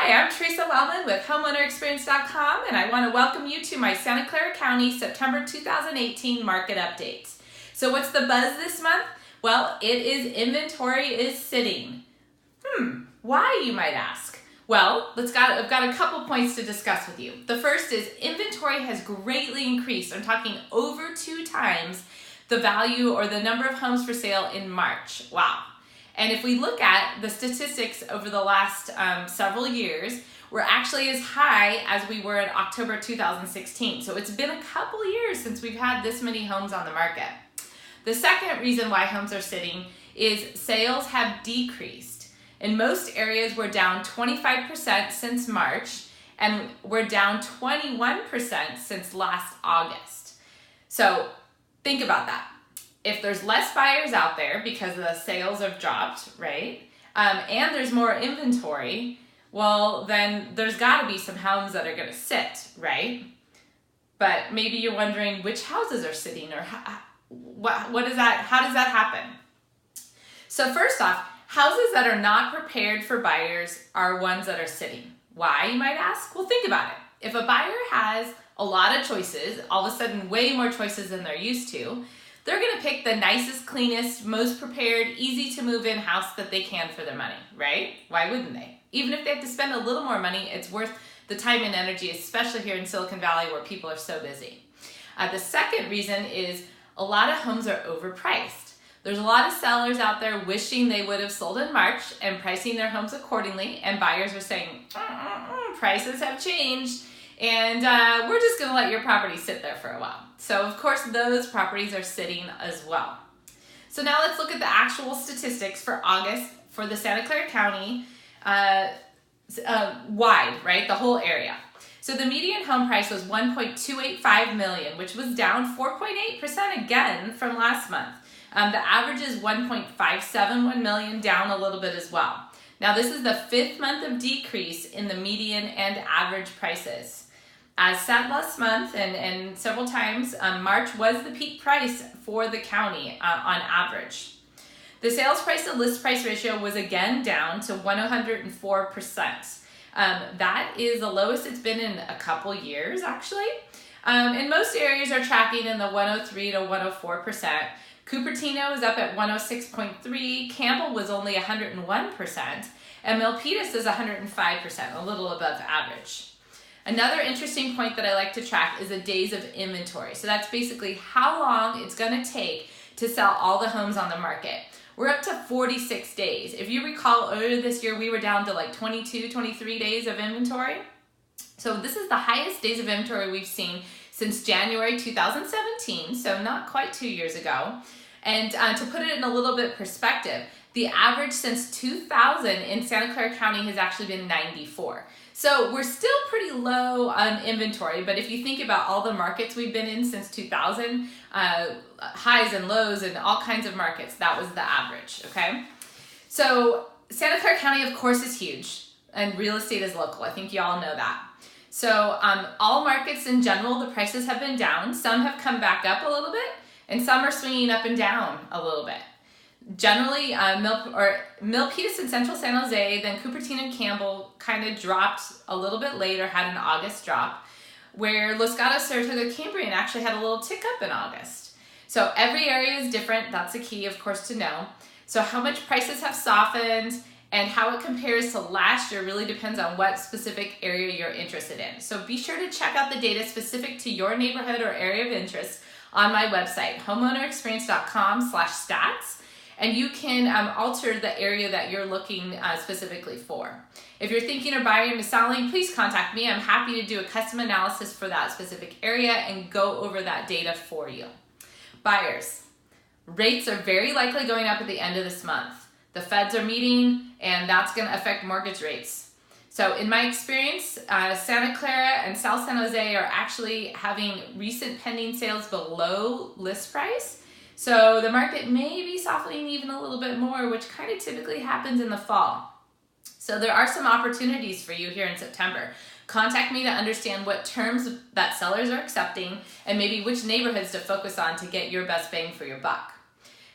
Hi, I'm Theresa Wellman with homeownerexperience.com, and I want to welcome you to my Santa Clara County September 2018 market updates. So what's the buzz this month? Well, it is inventory is sitting. Why, you might ask? Well, I've got a couple points to discuss with you. The first is inventory has greatly increased. I'm talking over 2 times the value or the number of homes for sale in March. Wow. And if we look at the statistics over the last several years, we're actually as high as we were in October 2016. So it's been a couple years since we've had this many homes on the market. The second reason why homes are sitting is sales have decreased. In most areas, we're down 25% since March, and we're down 21% since last August. So think about that. If there's less buyers out there because the sales have dropped, right, and there's more inventory, well, then there's got to be some homes that are going to sit, right? But maybe you're wondering which houses are sitting, or what is that? How does that happen? So first off, houses that are not prepared for buyers are ones that are sitting. Why, you might ask? Well, think about it. If a buyer has a lot of choices, all of a sudden way more choices than they're used to, they're going to pick the nicest, cleanest, most prepared, easy to move in house that they can for their money, right? Why wouldn't they? Even if they have to spend a little more money, it's worth the time and energy, especially here in Silicon Valley where people are so busy. The second reason is a lot of homes are overpriced. There's a lot of sellers out there wishing they would have sold in March and pricing their homes accordingly, and buyers are saying, prices have changed, and we're just going to let your property sit there for a while. So of course those properties are sitting as well. So now let's look at the actual statistics for August for the Santa Clara County wide, right, the whole area. So the median home price was $1.285 million, which was down 4.8% again from last month. The average is $1.571 million, down a little bit as well. Now this is the 5th month of decrease in the median and average prices. As said last month and several times, March was the peak price for the county on average. The sales price to list price ratio was again down to 104%. That is the lowest it's been in a couple years actually. And most areas are tracking in the 103 to 104%. Cupertino is up at 106.3, Campbell was only 101%, and Milpitas is 105%, a little above average. Another interesting point that I like to track is the days of inventory. So that's basically how long it's going to take to sell all the homes on the market. We're up to 46 days. If you recall, earlier this year, we were down to like 22, 23 days of inventory. So this is the highest days of inventory we've seen since January 2017, so not quite 2 years ago. And to put it in a little bit perspective, the average since 2000 in Santa Clara County has actually been 94. So we're still pretty low on inventory, but if you think about all the markets we've been in since 2000, highs and lows and all kinds of markets, that was the average, okay? So Santa Clara County, of course, is huge, and real estate is local. I think you all know that. So all markets in general, the prices have been down. Some have come back up a little bit, and some are swinging up and down a little bit. Generally, Milpitas in Central San Jose, then Cupertino and Campbell kind of dropped a little bit later, had an August drop, where Los Gatos, Saratoga, Cambrian actually had a little tick up in August. So every area is different. That's a key, of course, to know. So how much prices have softened and how it compares to last year really depends on what specific area you're interested in. So be sure to check out the data specific to your neighborhood or area of interest on my website, homeownerexperience.com/stats. And you can alter the area that you're looking specifically for. If you're thinking of buying or selling, please contact me. I'm happy to do a custom analysis for that specific area and go over that data for you. Buyers, rates are very likely going up at the end of this month. The feds are meeting, and that's going to affect mortgage rates. So in my experience, Santa Clara and South San Jose are actually having recent pending sales below list price. So the market may be softening even a little bit more, which kind of typically happens in the fall. So there are some opportunities for you here in September. Contact me to understand what terms that sellers are accepting and maybe which neighborhoods to focus on to get your best bang for your buck.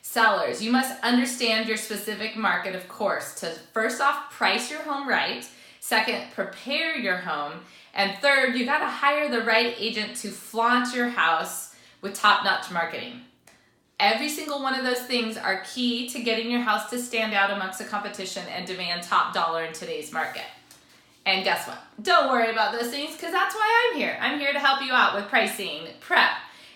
Sellers, you must understand your specific market, of course, to first off price your home right Second, prepare your home. And third, you got to hire the right agent to flaunt your house with top-notch marketing. Every single one of those things are key to getting your house to stand out amongst the competition and demand top dollar in today's market. And guess what? Don't worry about those things, because that's why I'm here. I'm here to help you out with pricing, prep,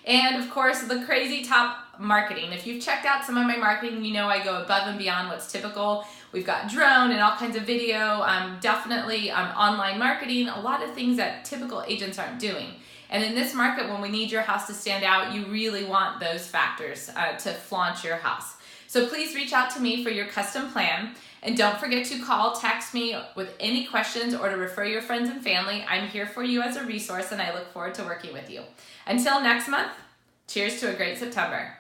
and of course the crazy top marketing. If you've checked out some of my marketing, you know I go above and beyond what's typical. We've got drone and all kinds of video, definitely online marketing, a lot of things that typical agents aren't doing. And in this market, when we need your house to stand out, you really want those factors to flaunt your house. So please reach out to me for your custom plan. And don't forget to call, text me with any questions, or to refer your friends and family. I'm here for you as a resource, and I look forward to working with you. Until next month, cheers to a great September.